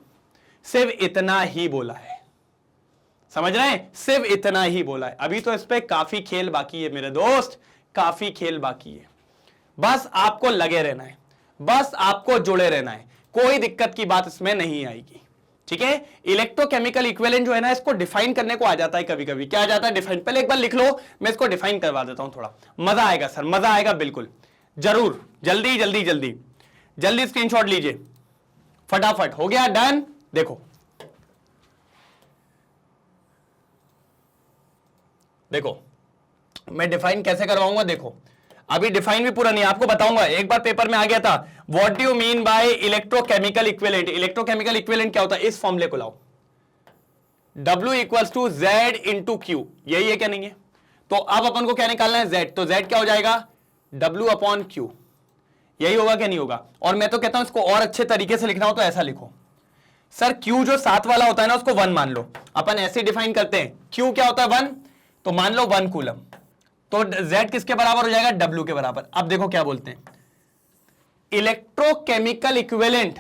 सिर्फ इतना ही बोला है, समझ रहे हैं, सिर्फ इतना ही बोला है। अभी तो इस पे काफी खेल बाकी है मेरे दोस्त, काफी खेल बाकी है, बस आपको लगे रहना है, बस आपको जुड़े रहना है, कोई दिक्कत की बात इसमें नहीं आएगी, ठीक है। इलेक्ट्रोकेमिकल इक्विवेलेंट जो है ना, इसको डिफाइन करने को आ जाता है कभी कभी, क्या आ जाता है, डिफाइन। पहले एक बार लिख लो, मैं इसको डिफाइन करवा देता हूं, थोड़ा मजा आएगा सर, मजा आएगा, बिल्कुल जरूर। जल्दी जल्दी जल्दी जल्दी स्क्रीनशॉट लीजिए, फटाफट। हो गया, डन। देखो देखो मैं डिफाइन कैसे करवाऊंगा, देखो अभी डिफाइन भी पूरा नहीं, आपको बताऊंगा, एक बार पेपर में आ गया था, what do you mean by electrochemical equivalent. Electrochemical equivalent क्या होता है, इस फॉर्मूले को लाओ, W equals to Z into Q, यही है क्या, नहीं है, तो अब अपन को क्या निकालना है, Z, तो Z क्या हो जाएगा, W अपॉन Q, यही होगा क्या नहीं होगा। और मैं तो कहता हूं इसको और अच्छे तरीके से लिखना हो तो ऐसा लिखो, सर Q जो साथ वाला होता है ना उसको 1 मान लो, अपन ऐसे डिफाइन करते हैं, Q क्या होता है 1, तो मान लो 1 कूलम, तो Z किसके बराबर हो जाएगा, W के बराबर। अब देखो क्या बोलते हैं, electrochemical equivalent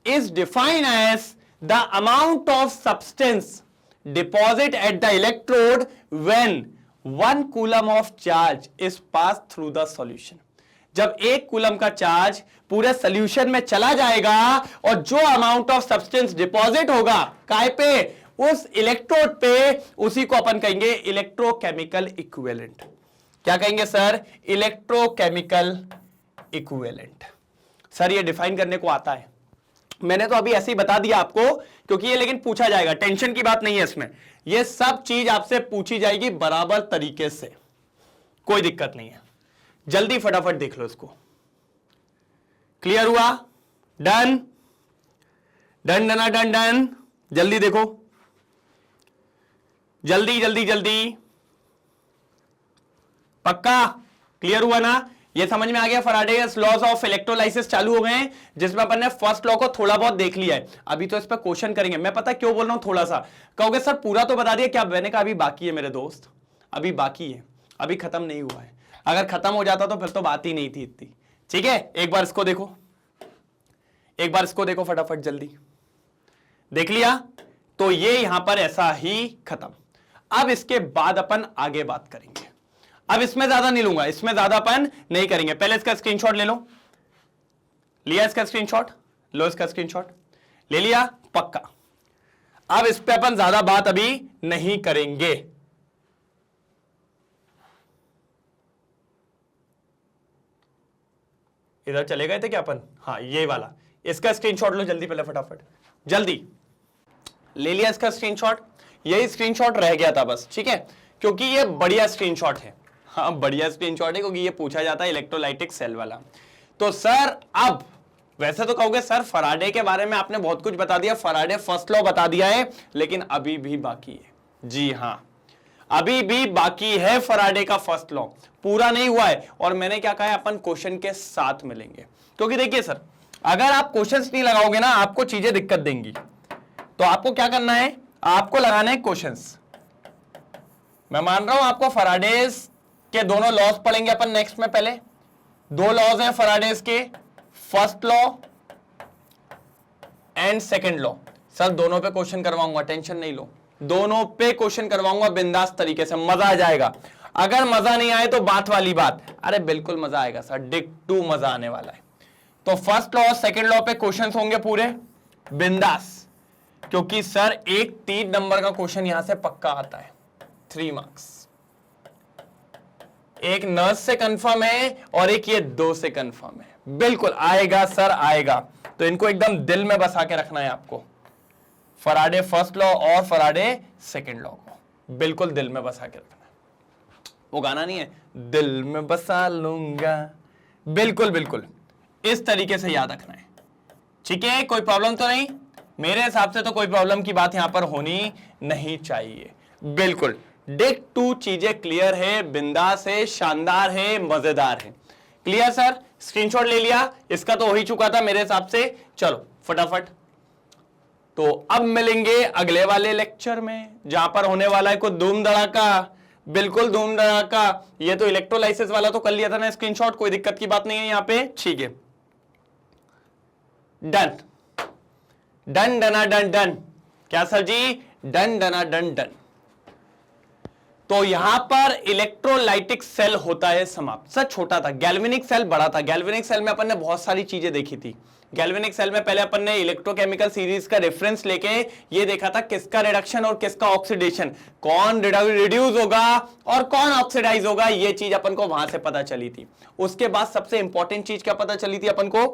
is defined as the amount of substance deposit at the electrode when 1 coulomb of charge is pass through the solution. जब 1 कूलम का चार्ज पूरे सॉल्यूशन में चला जाएगा और जो अमाउंट ऑफ सब्सटेंस डिपॉजिट होगा काय पे, उस इलेक्ट्रोड पे, उसी को अपन कहेंगे इलेक्ट्रोकेमिकल इक्विवेलेंट। क्या कहेंगे सर, इलेक्ट्रोकेमिकल इक्विवेलेंट। सर ये डिफाइन करने को आता है, मैंने तो अभी ऐसे ही बता दिया आपको, क्योंकि ये लेकिन पूछा जाएगा, टेंशन की बात नहीं है इसमें, ये सब चीज आपसे पूछी जाएगी बराबर तरीके से, कोई दिक्कत नहीं है, जल्दी फटाफट देख लो इसको। क्लियर हुआ? डन डन डन डन डन, जल्दी देखो, जल्दी जल्दी जल्दी। पक्का क्लियर हुआ ना? ये समझ में आ गया? फैराडेज लॉज ऑफ इलेक्ट्रोलाइसिस चालू हो गए हैं, जिसमें अपन ने फर्स्ट लॉ को थोड़ा बहुत देख लिया है। अभी तो इस पर क्वेश्चन करेंगे। मैं पता क्यों बोल रहा हूं थोड़ा सा? कहोगे सर पूरा तो बता दिया क्या? मैंने कहा अभी बाकी है मेरे दोस्त, अभी बाकी है, अभी खत्म नहीं हुआ है। अगर खत्म हो जाता तो फिर तो बात ही नहीं थी इतनी। ठीक है, एक बार इसको देखो, एक बार इसको देखो फटाफट, जल्दी देख लिया? तो ये यहां पर ऐसा ही खत्म। अब इसके बाद अपन आगे बात करेंगे। अब इसमें ज्यादा नहीं लूंगा, इसमें ज्यादा अपन नहीं करेंगे। पहले इसका स्क्रीनशॉट ले लो। लिया इसका स्क्रीनशॉट? लो इसका स्क्रीनशॉट, ले लिया? पक्का। अब इस पे अपन ज्यादा बात अभी नहीं करेंगे। इधर चले गए थे क्या अपन? हाँ, ये वाला। इसका स्क्रीनशॉट लो जल्दी, पहले फटाफट, जल्दी। ले लिया इसका स्क्रीनशॉट? यही स्क्रीनशॉट रह गया था बस, ठीक है, क्योंकि ये बढ़िया स्क्रीनशॉट है। हाँ, बढ़िया स्क्रीनशॉट है, क्योंकि ये पूछा जाता है इलेक्ट्रोलाइटिक सेल वाला। तो सर अब वैसे तो कहोगे सर फैराडे के बारे में आपने बहुत कुछ बता दिया, फैराडे फर्स्ट लॉ बता दिया है, लेकिन अभी भी बाकी है। जी हाँ, अभी भी बाकी है फैराडे का फर्स्ट लॉ, पूरा नहीं हुआ है। और मैंने क्या कहा है, अपन क्वेश्चन के साथ मिलेंगे। क्योंकि देखिए सर, अगर आप क्वेश्चंस नहीं लगाओगे ना, आपको चीजें दिक्कत देंगी। तो आपको क्या करना है, आपको लगाना है क्वेश्चंस। मैं मान रहा हूं आपको फैराडेज के दोनों लॉज पढ़ेंगे अपन नेक्स्ट में। पहले दो लॉज हैं फैराडेज के, first law and second law. Sir दोनों पे क्वेश्चन करवाऊंगा, टेंशन नहीं लो, दोनों पे क्वेश्चन करवाऊंगा बिंदास तरीके से, मजा आ जाएगा। अगर मजा नहीं आए तो बात वाली बात, अरे बिल्कुल मजा आएगा सर, डिग टू मजा आने वाला है। तो फर्स्ट लॉ और सेकंड लॉ पे क्वेश्चन होंगे पूरे बिंदास, क्योंकि सर एक 3 नंबर का क्वेश्चन यहां से पक्का आता है, 3 मार्क्स। एक नर्स से कंफर्म है और एक ये 2 से कंफर्म है। बिल्कुल आएगा सर, आएगा। तो इनको एकदम दिल में बसा के रखना है आपको, फैराडे फर्स्ट लॉ और फैराडे सेकंड लॉ को बिल्कुल दिल में बसा के रखना है। वो गाना नहीं है, दिल में बसा लूंगा, बिल्कुल बिल्कुल इस तरीके से याद रखना है। ठीक है, कोई प्रॉब्लम तो नहीं? मेरे हिसाब से तो कोई प्रॉब्लम की बात यहां पर होनी नहीं चाहिए। बिल्कुल डिग टू चीजें क्लियर है, बिंदास है, शानदार है, मजेदार है। Clear sir? स्क्रीनशॉट ले लिया? इसका तो हो ही चुका था मेरे हिसाब से। चलो फटाफट, तो अब मिलेंगे अगले वाले लेक्चर में, जहां पर होने वाला है कुछ धूम धड़ाका, बिल्कुल धूम धड़ाका। ये तो इलेक्ट्रोलाइसिस वाला तो कर लिया था ना स्क्रीनशॉट, कोई दिक्कत की बात नहीं है यहां पे। ठीक है, डन डन डना डन डन। क्या सर जी? डन डना डन डन। तो यहां पर इलेक्ट्रोलाइटिक सेल होता है समाप्त। सर छोटा था, गैल्वेनिक सेल बड़ा था। गैल्वेनिक सेल में अपन ने बहुत सारी चीजें देखी थी। गैल्वेनिक सेल में पहले अपन ने इलेक्ट्रोकेमिकल सीरीज का रेफरेंस लेके ये देखा था किसका रिडक्शन और किसका ऑक्सीडेशन, कौन रिड्यूस होगा और कौन ऑक्सीडाइज होगा, ये चीज अपन को वहां से पता चली थी। उसके बाद सबसे इंपॉर्टेंट चीज क्या पता चली थी अपन को?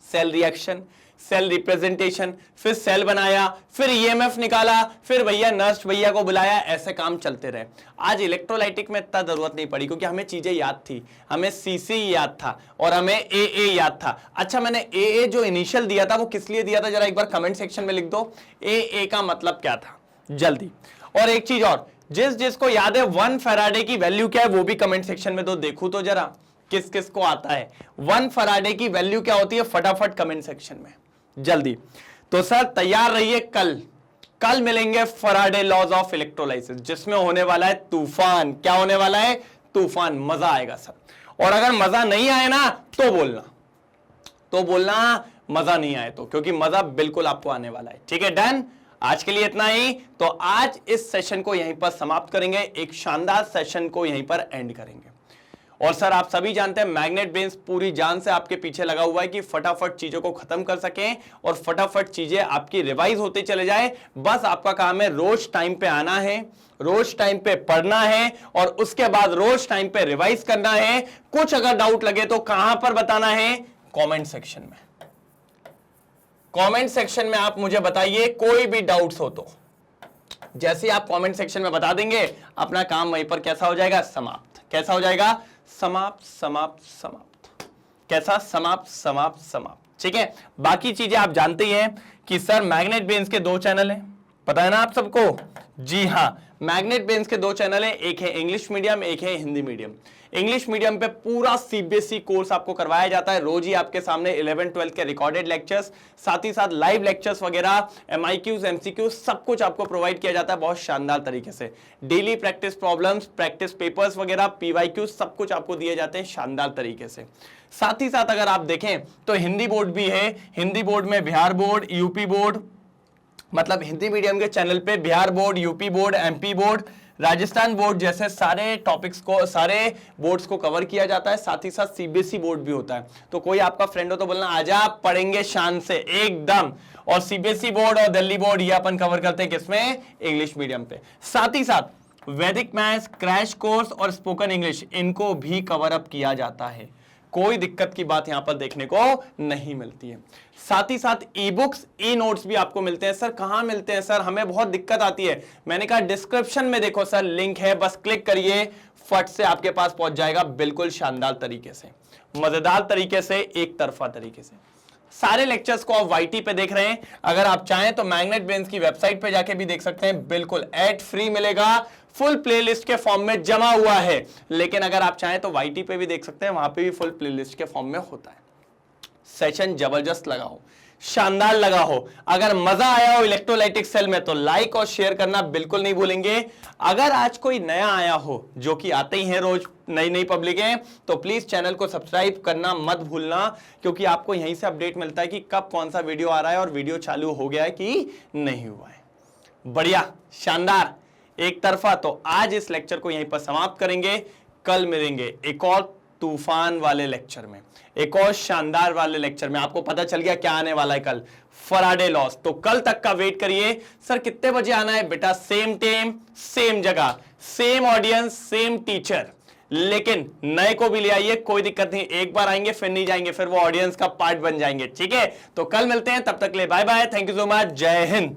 सेल रिएक्शन, सेल रिप्रेजेंटेशन, फिर सेल बनाया, फिर ईएमएफ निकाला, फिर भैया नर्स भैया को बुलाया, ऐसे काम चलते रहे। आज इलेक्ट्रोलाइटिक में इतना जरूरत नहीं पड़ी, क्योंकि हमें चीजें याद थी, हमें सीसी याद था और हमें एए याद था। अच्छा, मैंने एए जो इनिशियल दिया था वो किस लिए दिया था, जरा एक बार कमेंट सेक्शन में लिख दो, एए का मतलब क्या था जल्दी। और एक चीज और, जिसको याद है 1 फैराडे की वैल्यू क्या है वो भी कमेंट सेक्शन में दो, देखो तो जरा किस किस को आता है 1 फैराडे की वैल्यू क्या होती है, फटाफट कमेंट सेक्शन में जल्दी। तो सर तैयार रहिए, कल मिलेंगे फैराडे लॉज ऑफ इलेक्ट्रोलाइसिस, जिसमें होने वाला है तूफान। क्या होने वाला है? तूफान। मजा आएगा सर। और अगर मजा नहीं आए ना तो बोलना मजा नहीं आए तो, क्योंकि मजा बिल्कुल आपको आने वाला है। ठीक है, डन। आज के लिए इतना ही। तो आज इस सेशन को यहीं पर समाप्त करेंगे, एक शानदार सेशन को यहीं पर एंड करेंगे। और सर आप सभी जानते हैं मैग्नेट ब्रेन्स पूरी जान से आपके पीछे लगा हुआ है कि फटाफट चीजों को खत्म कर सकें और फटाफट चीजें आपकी रिवाइज होते चले जाए। बस आपका काम है रोज टाइम पे आना है, रोज टाइम पे पढ़ना है और उसके बाद रोज टाइम पे रिवाइज करना है। कुछ अगर डाउट लगे तो कहां पर बताना है? कमेंट सेक्शन में। कमेंट सेक्शन में आप मुझे बताइए, कोई भी डाउट्स हो तो जैसे आप कमेंट सेक्शन में बता देंगे, अपना काम वहीं पर कैसा हो जाएगा? समाप्त। कैसा हो जाएगा? समाप्त समाप्त समाप्त। कैसा? समाप्त समाप्त समाप्त। ठीक है, बाकी चीजें आप जानते ही हैं कि सर मैग्नेट ब्रेन्स के 2 चैनल हैं, पता है ना आप सबको? जी हां, मैग्नेट ब्रेन्स के 2 चैनल हैं, एक है इंग्लिश मीडियम, एक है हिंदी मीडियम। इंग्लिश मीडियम पे पूरा सीबीएसई कोर्स आपको करवाया जाता है, रोज ही आपके सामने 11 12 के रिकॉर्डेड लेक्चर्स, साथ ही साथ लाइव लेक्चर्स वगैरह, एमआईक्यूज एमसीक्यूज सब कुछ आपको प्रोवाइड किया जाता है बहुत शानदार तरीके से। Daily practice problems, practice papers वगैरह, पीवाईक्यूज सब कुछ आपको दिए जाते हैं शानदार तरीके से। साथ ही साथ अगर आप देखें तो हिंदी बोर्ड भी है, हिंदी बोर्ड में बिहार बोर्ड, यूपी बोर्ड, मतलब हिंदी मीडियम के चैनल पे Bihar board, UP board, MP board, Rajasthan board जैसे सारे टॉपिक्स को, सारे बोर्ड्स को कवर किया जाता है। साथ ही साथ सीबीएसई बोर्ड भी होता है। तो कोई आपका फ्रेंड हो तो बोलना आजा पढ़ेंगे शान से एकदम। और सीबीएसई बोर्ड और दिल्ली बोर्ड ये अपन कवर करते हैं किसमें? इंग्लिश मीडियम पे। साथ ही साथ वैदिक मैथ्स, क्रैश कोर्स और स्पोकन इंग्लिश, इनको भी कवर अप किया जाता है। कोई दिक्कत की बात यहां पर देखने को नहीं मिलती है। साथ ही साथ ई बुक्स, ई नोट्स भी आपको मिलते हैं। सर कहां मिलते हैं? सर हमें बहुत दिक्कत आती है। मैंने कहा डिस्क्रिप्शन में देखो सर, लिंक है, बस क्लिक करिए, फट से आपके पास पहुंच जाएगा बिल्कुल शानदार तरीके से, मजेदार तरीके से, एक तरफा तरीके से। सारे लेक्चर्स को आप YT पे देख रहे हैं। अगर आप चाहें तो मैग्नेट ब्रेन्स की वेबसाइट पे जाके भी देख सकते हैं, बिल्कुल एड फ्री मिलेगा, फुल प्लेलिस्ट के फॉर्म में जमा हुआ है। लेकिन अगर आप चाहें तो YT पे भी देख सकते हैं, वहां पे भी फुल प्लेलिस्ट के फॉर्म में होता है। सेशन जबरदस्त लगा हो, शानदार लगा हो, अगर मजा आया हो इलेक्ट्रोलाइटिक सेल में तो लाइक और शेयर करना बिल्कुल नहीं भूलेंगे। अगर आज कोई नया आया हो, जो कि आते ही हैं रोज नई नई पब्लिकें, तो प्लीज चैनल को सब्सक्राइब करना मत भूलना, क्योंकि आपको यहीं से अपडेट मिलता है कि कब कौन सा वीडियो आ रहा है और वीडियो चालू हो गया है कि नहीं हुआ है। बढ़िया, शानदार, एक तरफा। तो आज इस लेक्चर को यहीं पर समाप्त करेंगे। कल मिलेंगे एक और तूफान वाले लेक्चर में, एक और शानदार वाले लेक्चर में। आपको पता चल गया क्या आने वाला है कल? Faraday loss. तो कल तक का वेट करिए। सर कितने बजे आना है? बेटा सेम टाइम, सेम जगह, सेम ऑडियंस, सेम टीचर, लेकिन नए को भी ले आइए, कोई दिक्कत नहीं। एक बार आएंगे फिर नहीं जाएंगे, फिर वो ऑडियंस का पार्ट बन जाएंगे। ठीक है, तो कल मिलते हैं, तब तक ले bye bye, thank you so much, जय हिंद।